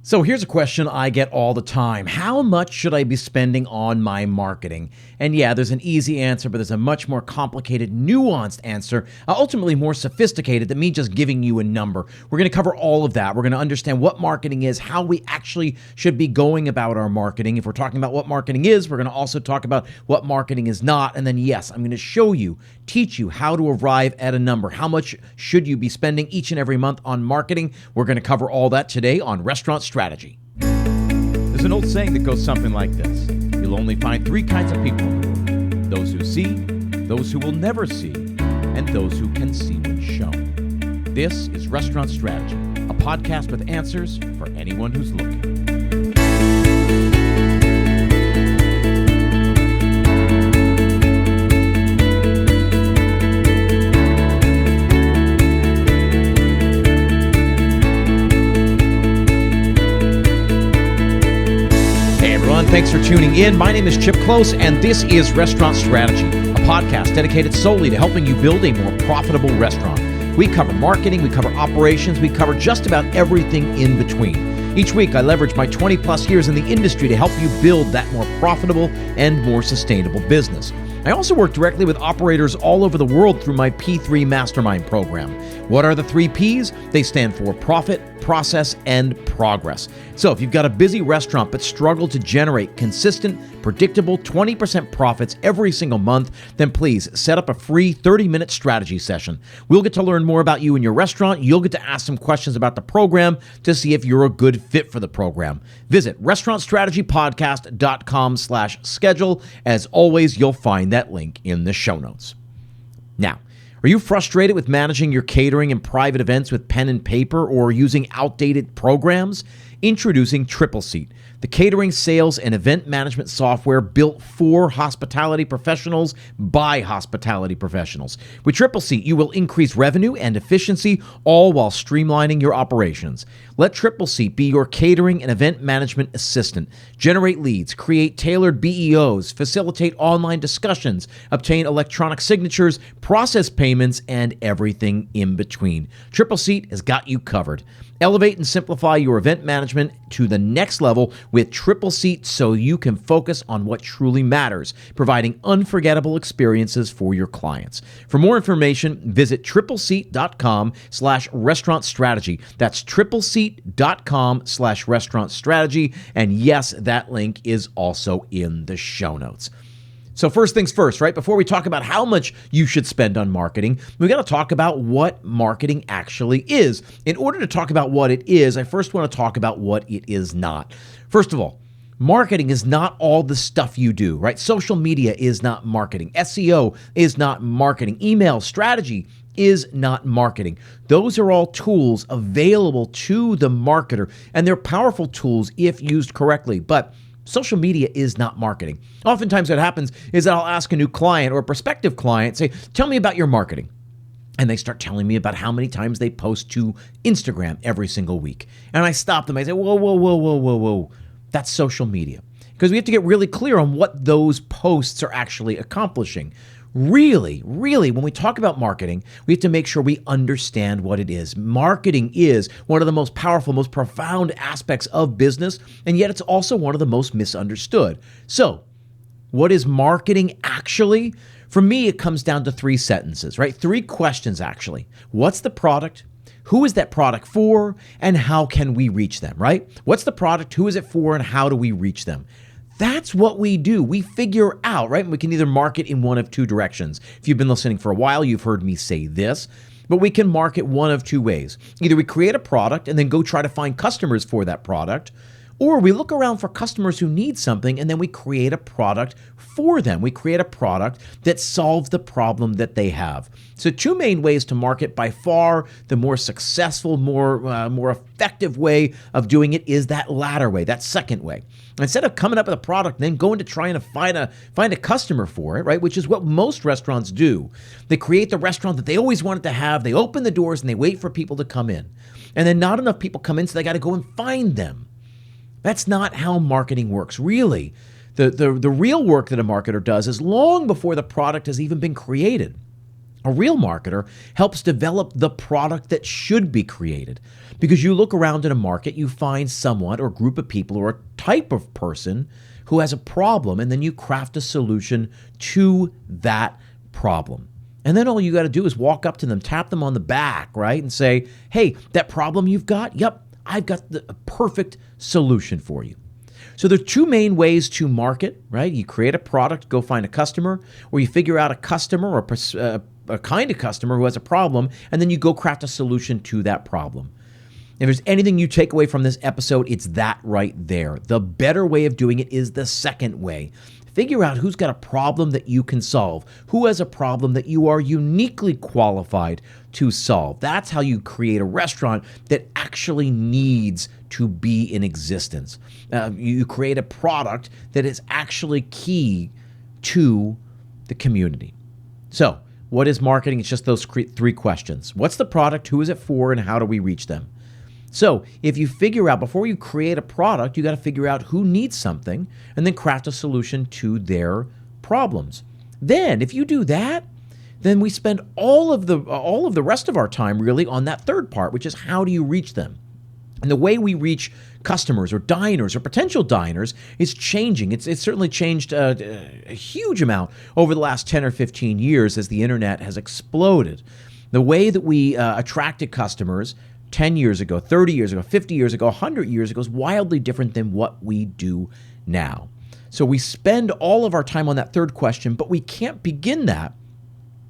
So here's a question I get all the time. How much should I be spending on my marketing? And yeah, there's an easy answer, but there's a much more complicated, nuanced answer, ultimately more sophisticated than me just giving you a number. We're going to cover all of that. We're going to understand what marketing is, how we actually should be going about our marketing. If we're talking about what marketing is, we're going to also talk about what marketing is not. And then yes, I'm going to show you, teach you how to arrive at a number. How much should you be spending each and every month on marketing? We're going to cover all that today on Restaurant Strategy. There's an old saying that goes something like this. You'll only find three kinds of people in the world. Those who see, those who will never see, and those who can see when shown. This is Restaurant Strategy, a podcast with answers for anyone who's looking. Thanks for tuning in. My name is Chip Close, and this is Restaurant Strategy, a podcast dedicated solely to helping you build a more profitable restaurant. We cover marketing, we cover operations, we cover just about everything in between. Each week, I leverage my 20-plus years in the industry to help you build that more profitable and more sustainable business. I also work directly with operators all over the world through my P3 Mastermind program. What are the three Ps? They stand for profit, process, and progress. So if you've got a busy restaurant but struggle to generate consistent, predictable 20% profits every single month, then please set up a free 30-minute strategy session. We'll get to learn more about you and your restaurant. You'll get to ask some questions about the program to see if you're a good fit for the program. Visit restaurantstrategypodcast.com/schedule. As always, you'll find that link in the show notes. Now, are you frustrated with managing your catering and private events with pen and paper or using outdated programs? Introducing TRIPLESEAT, the catering, sales, and event management software built for hospitality professionals by hospitality professionals. With TRIPLESEAT, you will increase revenue and efficiency, all while streamlining your operations. Let TRIPLESEAT be your catering and event management assistant. Generate leads, create tailored BEOs, facilitate online discussions, obtain electronic signatures, process payments, and everything in between. TRIPLESEAT has got you covered. Elevate and simplify your event management to the next level with TRIPLESEAT so you can focus on what truly matters, providing unforgettable experiences for your clients. For more information, visit tripleseat.com/restaurant strategy. That's tripleseat.com/restaurant strategy. And yes, that link is also in the show notes. So first things first, right? Before we talk about how much you should spend on marketing, we got to talk about what marketing actually is. In order to talk about what it is, I first want to talk about what it is not. First of all, marketing is not all the stuff you do, right? Social media is not marketing. SEO is not marketing. Email strategy is not marketing. Those are all tools available to the marketer, and they're powerful tools if used correctly. But social media is not marketing. Oftentimes what happens is that I'll ask a new client or a prospective client, say, tell me about your marketing. And they start telling me about how many times they post to Instagram every single week. And I stop them. I say, whoa. That's social media. Because we have to get really clear on what those posts are actually accomplishing. Really, when we talk about marketing, we have to make sure we understand what it is. Marketing is one of the most powerful, most profound aspects of business, and yet it's also one of the most misunderstood. So, what is marketing actually? For me, it comes down to three sentences, right? Three questions, actually. What's the product? Who is that product for? And how can we reach them, right? What's the product? Who is it for? And how do we reach them? That's what we do. We figure out, right? We can either market in one of two directions. If you've been listening for a while, you've heard me say this, but we can market one of two ways. Either we create a product and then go try to find customers for that product, or we look around for customers who need something and then we create a product for them. We create a product that solves the problem that they have. So two main ways to market. By far, the more successful, more effective way of doing it is that latter way, that second way. Instead of coming up with a product and then going to try and find a customer for it, right, which is what most restaurants do. They create the restaurant that they always wanted to have. They open the doors and they wait for people to come in. And then not enough people come in, so they got to go and find them. That's not how marketing works. Really, the real work that a marketer does is long before the product has even been created. A real marketer helps develop the product that should be created, because you look around in a market, you find someone or group of people or a type of person who has a problem, and then you craft a solution to that problem. And then all you got to do is walk up to them, tap them on the back, right? And say, hey, that problem you've got, yep, I've got the perfect solution for you. So there's two main ways to market, right? You create a product, go find a customer, or you figure out a customer or a kind of customer who has a problem, and then you go craft a solution to that problem. If there's anything you take away from this episode, it's that right there. The better way of doing it is the second way. Figure out who's got a problem that you can solve, who has a problem that you are uniquely qualified to solve. That's how you create a restaurant that actually needs to be in existence. You create a product that is actually key to the community. So, what is marketing? It's just those three questions. What's the product? Who is it for? And how do we reach them? So if you figure out, before you create a product, you got to figure out who needs something and then craft a solution to their problems. Then if you do that, then we spend all of the rest of our time really on that third part, which is how do you reach them? And the way we reach customers or diners or potential diners is changing. It's certainly changed a huge amount over the last 10 or 15 years as the internet has exploded. The way that we attracted customers 10 years ago, 30 years ago, 50 years ago, 100 years ago is wildly different than what we do now. So we spend all of our time on that third question, but we can't begin that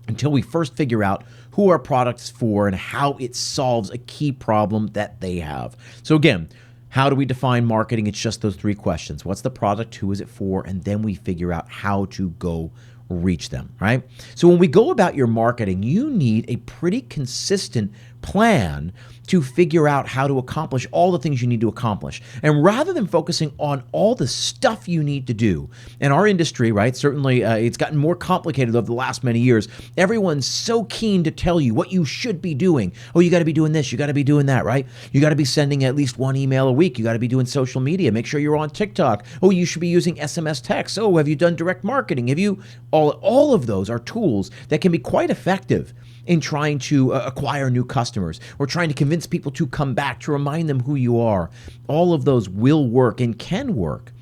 until we first figure out who our product's for and how it solves a key problem that they have. So again, how do we define marketing? It's just those three questions. What's the product? Who is it for? And then we figure out how to go reach them, right? So when we go about your marketing, you need a pretty consistent plan to figure out how to accomplish all the things you need to accomplish. And rather than focusing on all the stuff you need to do, in our industry, right, certainly it's gotten more complicated over the last many years. Everyone's so keen to tell you what you should be doing. Oh, you got to be doing this, you got to be doing that, right? You got to be sending at least one email a week. You got to be doing social media. Make sure you're on TikTok. Oh, you should be using SMS text. Oh, have you done direct marketing? Have you? All of those are tools that can be quite effective in trying to acquire new customers or trying to convince people to come back, to remind them who you are. All of those will work and can work.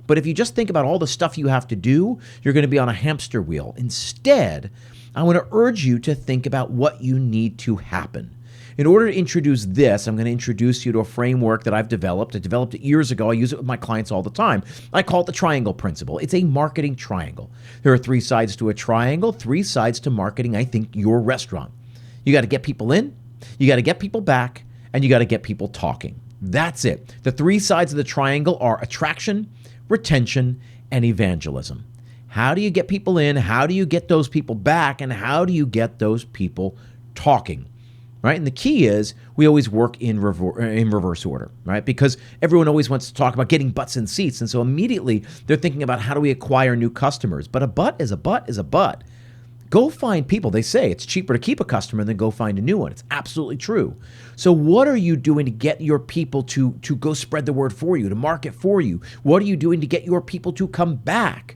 But if you just think about all the stuff you have to do, you're going to be on a hamster wheel. Instead, I want to urge you to think about what you need to happen. In order to introduce this, I'm going to introduce you to a framework that I've developed. I developed it years ago. I use it with my clients all the time. I call it the triangle principle. It's a marketing triangle. There are three sides to a triangle, three sides to marketing, I think, your restaurant. You got to get people in, you got to get people back, and you got to get people talking. That's it. The three sides of the triangle are attraction, retention, and evangelism. How do you get people in? How do you get those people back? And how do you get those people talking? Right? And the key is we always work in reverse order, right? Because everyone always wants to talk about getting butts in seats. And so immediately they're thinking about how do we acquire new customers? But a butt is a butt is a butt. Go find people. They say it's cheaper to keep a customer than go find a new one. It's absolutely true. So what are you doing to get your people to go spread the word for you, to market for you? What are you doing to get your people to come back?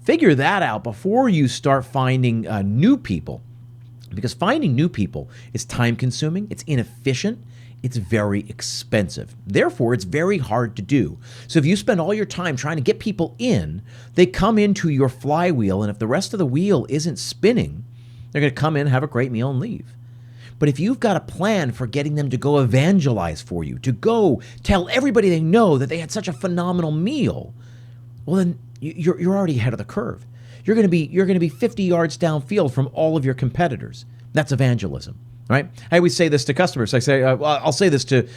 Figure that out before you start finding new people. Because finding new people is time-consuming, it's inefficient, it's very expensive. Therefore, it's very hard to do. So if you spend all your time trying to get people in, they come into your flywheel, and if the rest of the wheel isn't spinning, they're going to come in, have a great meal, and leave. But if you've got a plan for getting them to go evangelize for you, to go tell everybody they know that they had such a phenomenal meal, well, then you're already ahead of the curve. You're going to be 50 yards downfield from all of your competitors. That's evangelism, right? I always say this to customers. I say, I'll say this to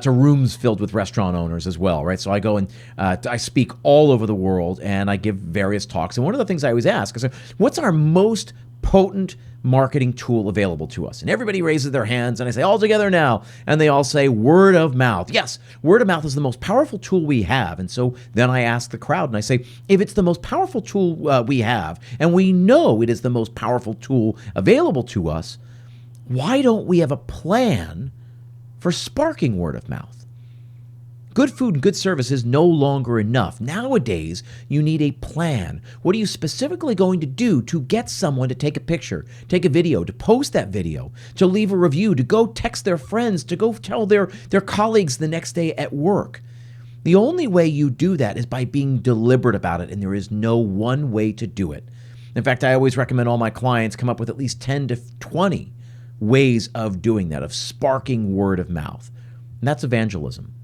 rooms filled with restaurant owners as well, right? So I go and I speak all over the world and I give various talks. And one of the things I always ask is, what's our most potent marketing tool available to us? And everybody raises their hands and I say, all together now. And they all say word of mouth. Yes, word of mouth is the most powerful tool we have. And so then I ask the crowd and I say, if it's the most powerful tool we have, and we know it is the most powerful tool available to us, why don't we have a plan for sparking word of mouth? Good food and good service is no longer enough. Nowadays, you need a plan. What are you specifically going to do to get someone to take a picture, take a video, to post that video, to leave a review, to go text their friends, to go tell their colleagues the next day at work? The only way you do that is by being deliberate about it, and there is no one way to do it. In fact, I always recommend all my clients come up with at least 10 to 20 ways of doing that, of sparking word of mouth. And that's evangelism.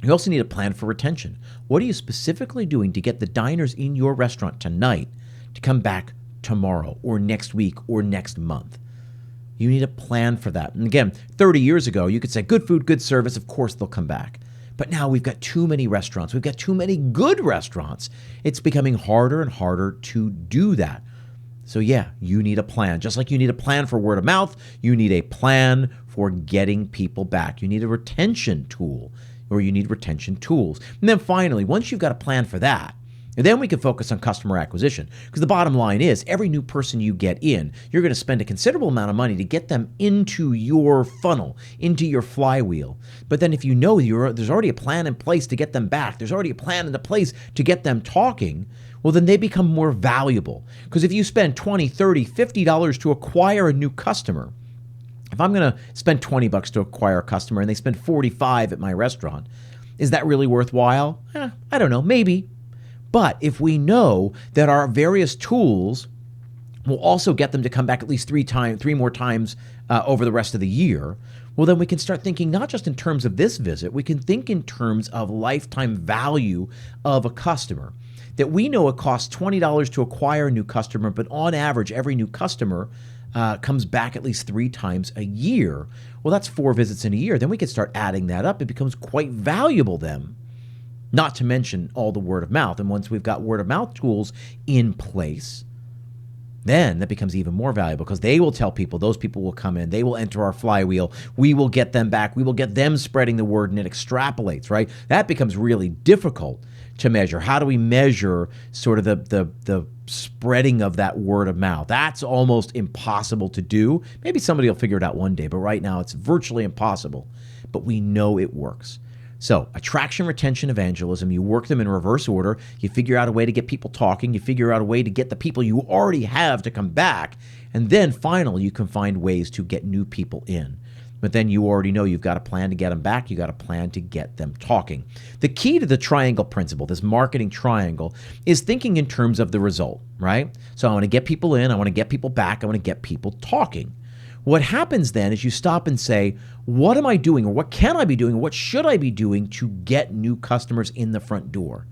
You also need a plan for retention. What are you specifically doing to get the diners in your restaurant tonight to come back tomorrow or next week or next month? You need a plan for that. And again, 30 years ago, you could say good food, good service, of course they'll come back. But now we've got too many restaurants. We've got too many good restaurants. It's becoming harder and harder to do that. So yeah, you need a plan. Just like you need a plan for word of mouth, you need a plan for getting people back. You need a retention tool, or you need retention tools. And then finally, once you've got a plan for that, then we can focus on customer acquisition. Because the bottom line is, every new person you get in, you're going to spend a considerable amount of money to get them into your funnel, into your flywheel. But then if you know there's already a plan in place to get them back, there's already a plan in place to get them talking, well, then they become more valuable. Because if you spend $20, $30, $50 to acquire a new customer, if I'm going to spend $20 to acquire a customer and they spend $45 at my restaurant, is that really worthwhile? I don't know, maybe. But if we know that our various tools will also get them to come back at least three more times over the rest of the year, well, then we can start thinking not just in terms of this visit, we can think in terms of lifetime value of a customer. That we know it costs $20 to acquire a new customer, but on average, every new customer comes back at least 3 times a year. Well, that's 4 visits in a year. Then we can start adding that up. It becomes quite valuable then, not to mention all the word of mouth. And once we've got word of mouth tools in place, then that becomes even more valuable because they will tell people, those people will come in, they will enter our flywheel, we will get them back, we will get them spreading the word, and it extrapolates, right? That becomes really difficult to measure. How do we measure sort of the spreading of that word of mouth? That's almost impossible to do. Maybe somebody will figure it out one day, but right now it's virtually impossible. But we know it works. So attraction, retention, evangelism, you work them in reverse order. You figure out a way to get people talking. You figure out a way to get the people you already have to come back. And then finally, you can find ways to get new people in. But then you already know you've got a plan to get them back. You got a plan to get them talking. The key to the triangle principle, this marketing triangle, is thinking in terms of the result, right? So I want to get people in. I want to get people back. I want to get people talking. What happens then is you stop and say, what am I doing, or what can I be doing, or what should I be doing to get new customers in the front door?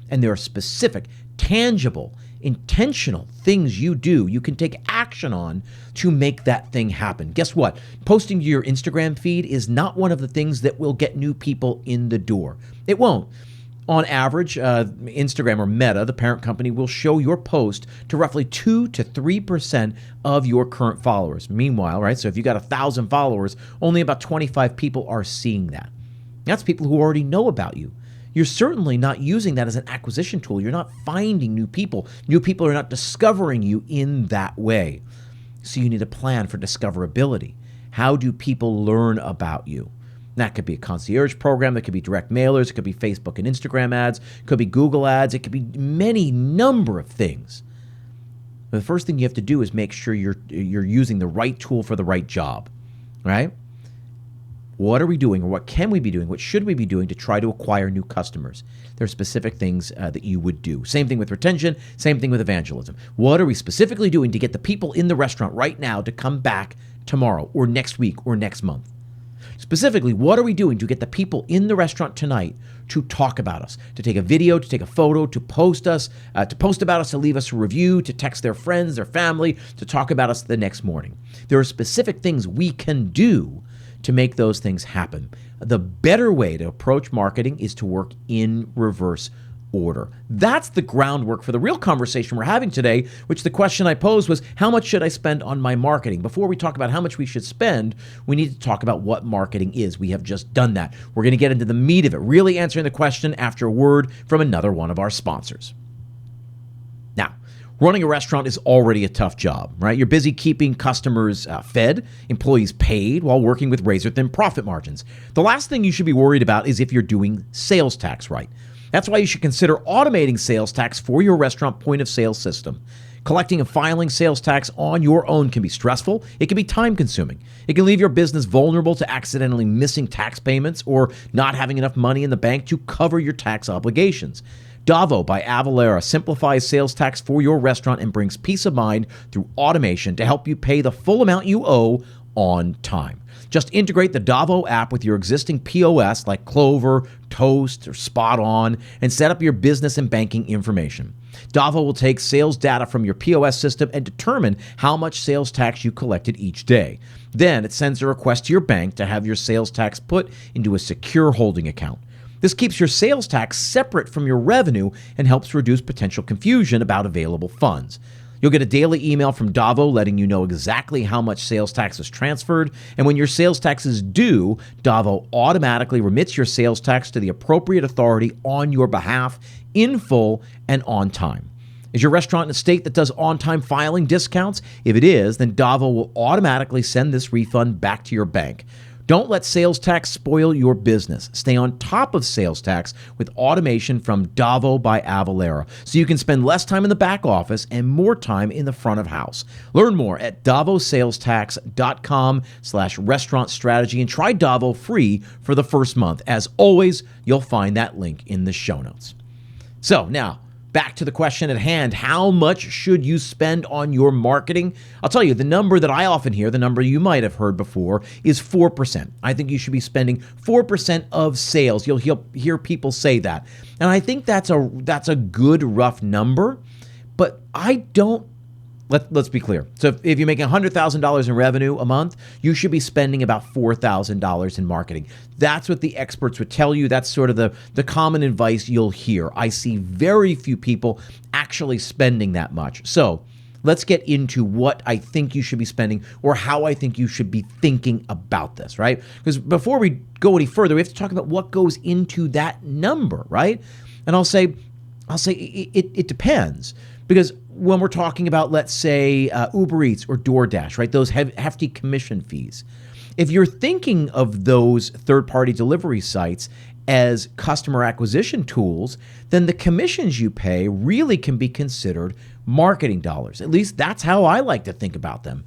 And there are specific, tangible, intentional things you do, you can take action on to make that thing happen. Guess what? Posting to your Instagram feed is not one of the things that will get new people in the door. It won't. On average, Instagram or Meta, the parent company, will show your post to roughly 2 to 3% of your current followers. Meanwhile, right, so if you got 1,000 followers, only about 25 people are seeing that. That's people who already know about you. You're certainly not using that as an acquisition tool. You're not finding new people. New people are not discovering you in that way. So you need a plan for discoverability. How do people learn about you? That could be a concierge program. That could be direct mailers. It could be Facebook and Instagram ads. It could be Google ads. It could be many number of things. But the first thing you have to do is make sure you're using the right tool for the right job, right? What are we doing, or what can we be doing? What should we be doing to try to acquire new customers? There are specific things that you would do. Same thing with retention, same thing with evangelism. What are we specifically doing to get the people in the restaurant right now to come back tomorrow or next week or next month? Specifically, what are we doing to get the people in the restaurant tonight to talk about us, to take a video, to take a photo, to post us, to post about us, to leave us a review, to text their friends, their family, to talk about us the next morning? There are specific things we can do to make those things happen. The better way to approach marketing is to work in reverse order. That's the groundwork for the real conversation we're having today, which the question I posed was, how much should I spend on my marketing? Before we talk about how much we should spend, we need to talk about what marketing is. We have just done that. We're going to get into the meat of it, really answering the question after a word from another one of our sponsors. Now, Running a restaurant is already a tough job, right? You're busy keeping customers fed, employees paid, while working with razor-thin profit margins. The last thing you should be worried about is if you're doing sales tax right. That's why you should consider automating sales tax for your restaurant point of sale system. Collecting and filing sales tax on your own can be stressful. It can be time consuming. It can leave your business vulnerable to accidentally missing tax payments or not having enough money in the bank to cover your tax obligations. DAVO by Avalara simplifies sales tax for your restaurant and brings peace of mind through automation to help you pay the full amount you owe on time. Just integrate the DAVO app with your existing POS like Clover, Toast, or Spot On, and set up your business and banking information. DAVO will take sales data from your POS system and determine how much sales tax you collected each day. Then it sends a request to your bank to have your sales tax put into a secure holding account. This keeps your sales tax separate from your revenue and helps reduce potential confusion about available funds. You'll get a daily email from DAVO letting you know exactly how much sales tax is transferred, and when your sales tax is due, DAVO automatically remits your sales tax to the appropriate authority on your behalf in full and on time. Is your restaurant in a state that does on-time filing discounts? If it is, then DAVO will automatically send this refund back to your bank. Don't let sales tax spoil your business. Stay on top of sales tax with automation from DAVO by Avalara, so you can spend less time in the back office and more time in the front of house. Learn more at DavoSalesTax.com/restaurant strategy and try DAVO free for the first month. As always, you'll find that link in the show notes. So now, back to the question at hand, how much should you spend on your marketing? I'll tell you, the number that I often hear, the number you might have heard before, is 4%. I think you should be spending 4% of sales. You'll hear people say that. And I think that's a good rough number, but I don't. Let's be clear. So if you're making $100,000 in revenue a month, you should be spending about $4,000 in marketing. That's what the experts would tell you. That's sort of the common advice you'll hear. I see very few people actually spending that much. So let's get into what I think you should be spending or how I think you should be thinking about this, right? Because before we go any further, we have to talk about what goes into that number, right? And I'll say it depends. Because when we're talking about, let's say, Uber Eats or DoorDash, right, those hefty commission fees, if you're thinking of those third-party delivery sites as customer acquisition tools, then the commissions you pay really can be considered marketing dollars. At least that's how I like to think about them.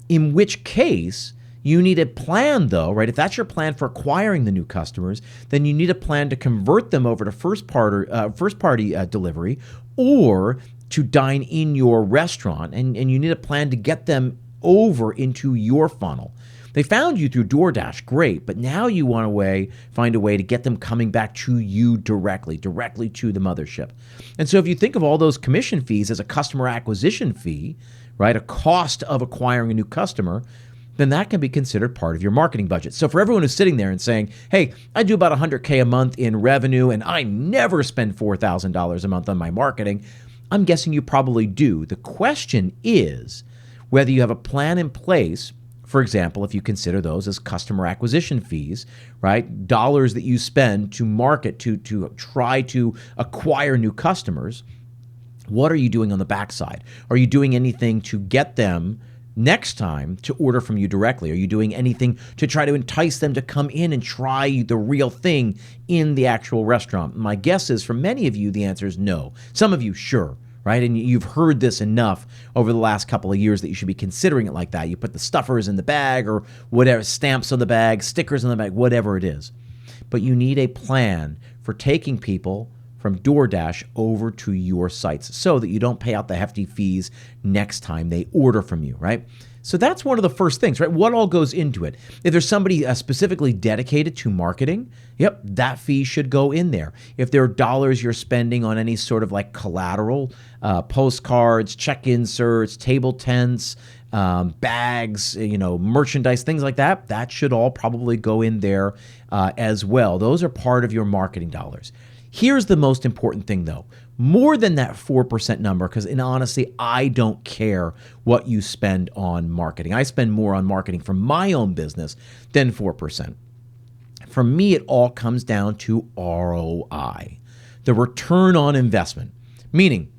In which case, you need a plan, though, right? If that's your plan for acquiring the new customers, then you need a plan to convert them over to first-party delivery or to dine in your restaurant, and you need a plan to get them over into your funnel. They found you through DoorDash, great, but now you want to find a way to get them coming back to you directly to the mothership. And so if you think of all those commission fees as a customer acquisition fee, right, a cost of acquiring a new customer, then that can be considered part of your marketing budget. So for everyone who's sitting there and saying, hey, I do about $100K a month in revenue and I never spend $4,000 a month on my marketing, I'm guessing you probably do. The question is whether you have a plan in place. For example, if you consider those as customer acquisition fees, right? Dollars that you spend to market, to try to acquire new customers. What are you doing on the backside? Are you doing anything to get them next time to order from you directly? Are you doing anything to try to entice them to come in and try the real thing in the actual restaurant? My guess is for many of you, the answer is no. Some of you, sure, right? And you've heard this enough over the last couple of years that you should be considering it like that. You put the stuffers in the bag or whatever, stamps on the bag, stickers on the bag, whatever it is. But you need a plan for taking people from DoorDash over to your sites so that you don't pay out the hefty fees next time they order from you, right? So that's one of the first things, right? What all goes into it? If there's somebody specifically dedicated to marketing, yep, that fee should go in there. If there are dollars you're spending on any sort of like collateral, postcards, check inserts, table tents, bags, merchandise, things like that, that should all probably go in there as well. Those are part of your marketing dollars. Here's the most important thing, though. More than that 4% number, because in honesty, I don't care what you spend on marketing. I spend more on marketing for my own business than 4%. For me, it all comes down to ROI, the return on investment. Meaning,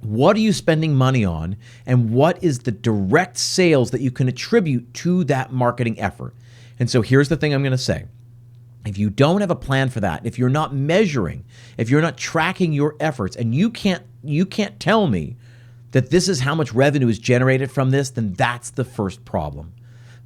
What are you spending money on? And what is the direct sales that you can attribute to that marketing effort? And so here's the thing I'm going to say. If you don't have a plan for that, if you're not measuring, if you're not tracking your efforts, and you can't tell me that this is how much revenue is generated from this, then that's the first problem.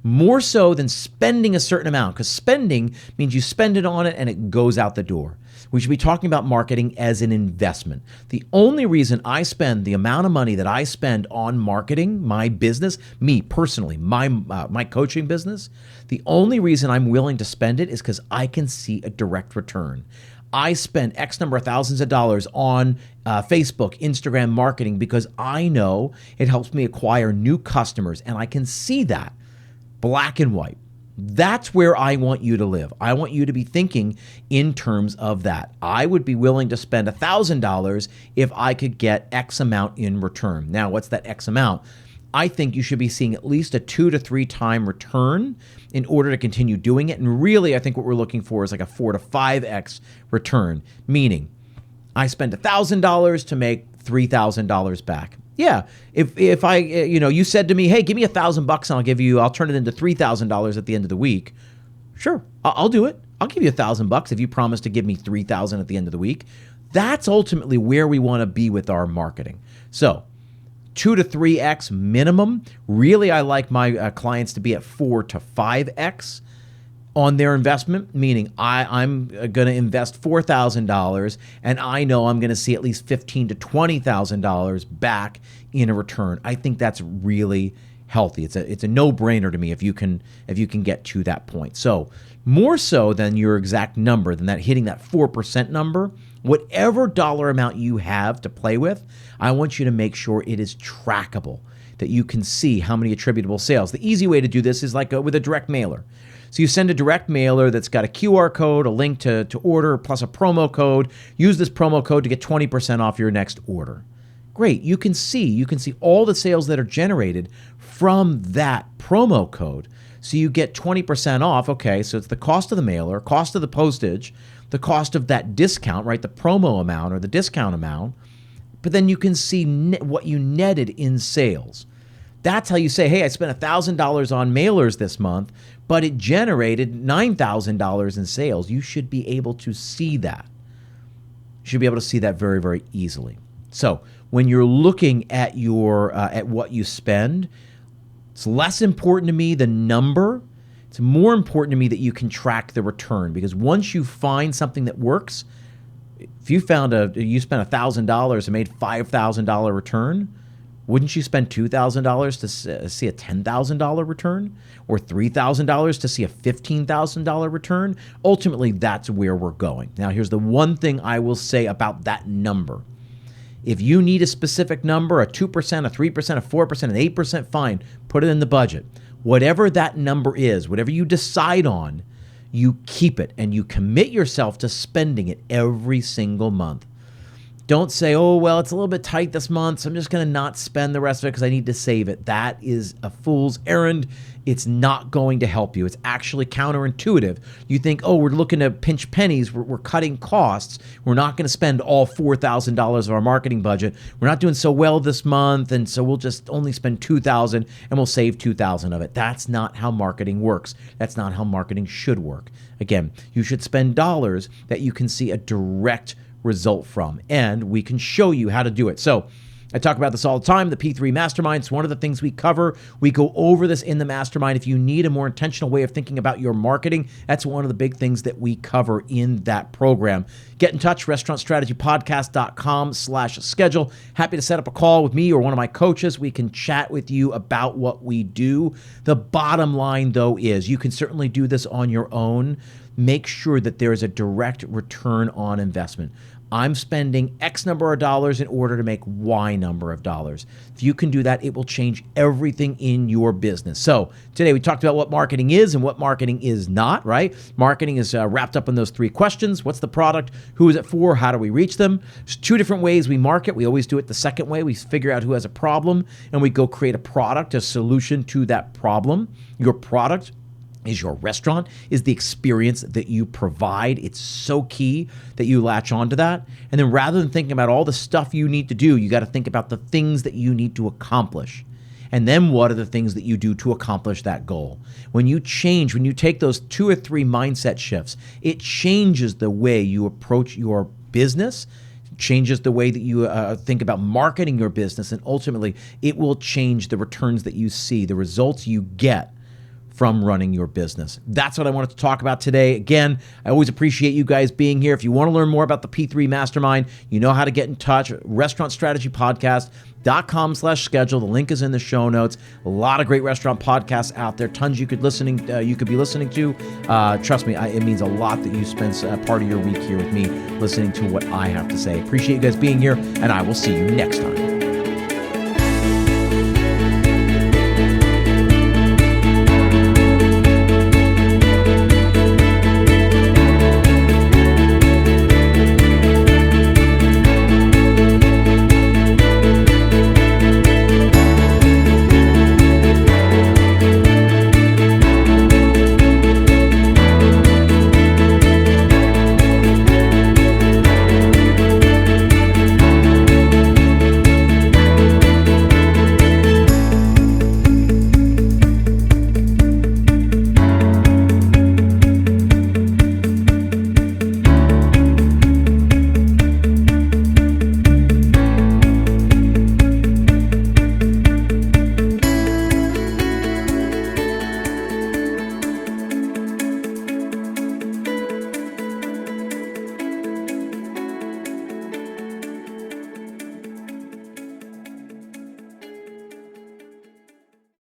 More so than spending a certain amount, because spending means you spend it on it and it goes out the door. We should be talking about marketing as an investment. The only reason I spend the amount of money that I spend on marketing, my business, me personally, my coaching business, the only reason I'm willing to spend it is because I can see a direct return. I spend X number of thousands of dollars on Facebook, Instagram marketing because I know it helps me acquire new customers, and I can see that black and white. That's where I want you to live. I want you to be thinking in terms of that. I would be willing to spend $1,000 if I could get X amount in return. Now, what's that X amount? I think you should be seeing at least a 2 to 3 time return in order to continue doing it. And really, I think what we're looking for is like a 4 to 5x return, meaning I spent $1,000 to make $3,000 back. Yeah, if I, you said to me, hey, give me $1,000 and I'll turn it into $3,000 at the end of the week. Sure, I'll do it. I'll give you $1,000 if you promise to give me $3,000 at the end of the week. That's ultimately where we want to be with our marketing. So 2 to 3x minimum. Really, I like my clients to be at 4 to 5x on their investment, meaning I'm going to invest $4,000 and I know I'm going to see at least $15,000 to $20,000 back in a return. I think that's really healthy. It's a no-brainer to me if you can get to that point. So more so than your exact number, than that hitting that 4% number, whatever dollar amount you have to play with, I want you to make sure it is trackable, that you can see how many attributable sales. The easy way to do this is like with a direct mailer. So you send a direct mailer that's got a QR code, a link to order, plus a promo code. Use this promo code to get 20% off your next order. Great. You can see all the sales that are generated from that promo code. So you get 20% off. Okay, so it's the cost of the mailer, cost of the postage, the cost of that discount, right? The promo amount or the discount amount. But then you can see what you netted in sales. That's how you say, hey, I spent $1,000 on mailers this month, but it generated $9,000 in sales. You should be able to see that. You should be able to see that very, very easily. So when you're looking at at what you spend, it's less important to me the number. It's more important to me that you can track the return, because once you find something that works, if you spent $1,000 and made $5,000 return, wouldn't you spend $2,000 to see a $10,000 return, or $3,000 to see a $15,000 return? Ultimately, that's where we're going. Now, here's the one thing I will say about that number. If you need a specific number, a 2%, a 3%, a 4%, an 8%, fine, put it in the budget. Whatever that number is, whatever you decide on, you keep it and you commit yourself to spending it every single month. Don't say, oh, well, it's a little bit tight this month, so I'm just going to not spend the rest of it because I need to save it. That is a fool's errand. It's not going to help you. It's actually counterintuitive. You think, oh, we're looking to pinch pennies. We're cutting costs. We're not going to spend all $4,000 of our marketing budget. We're not doing so well this month, and so we'll just only spend $2,000 and we'll save $2,000 of it. That's not how marketing works. That's not how marketing should work. Again, you should spend dollars that you can see a direct result from, and we can show you how to do it. So I talk about this all the time, the P3 Mastermind. It's one of the things we cover. We go over this in the Mastermind. If you need a more intentional way of thinking about your marketing, that's one of the big things that we cover in that program. Get in touch, restaurantstrategypodcast.com/schedule. Happy to set up a call with me or one of my coaches. We can chat with you about what we do. The bottom line, though, is you can certainly do this on your own. Make sure that there is a direct return on investment. I'm spending X number of dollars in order to make Y number of dollars. If you can do that, it will change everything in your business. So today we talked about what marketing is and what marketing is not, right? Marketing is wrapped up in those 3 questions. What's the product? Who is it for? How do we reach them? There's 2 different ways we market. We always do it the second way. We figure out who has a problem and we go create a product, a solution to that problem. Your product is your restaurant, is the experience that you provide. It's so key that you latch onto that. And then rather than thinking about all the stuff you need to do, you got to think about the things that you need to accomplish. And then what are the things that you do to accomplish that goal? When you take those 2 or 3 mindset shifts, it changes the way you approach your business, changes the way that you think about marketing your business, and ultimately it will change the returns that you see, the results you get from running your business. That's what I wanted to talk about today. Again, I always appreciate you guys being here. If you want to learn more about the P3 Mastermind, you know how to get in touch. restaurantstrategypodcast.com/schedule. The link is in the show notes. A lot of great restaurant podcasts out there. Tons you could be listening to. Trust me, it means a lot that you spend part of your week here with me listening to what I have to say. Appreciate you guys being here, and I will see you next time.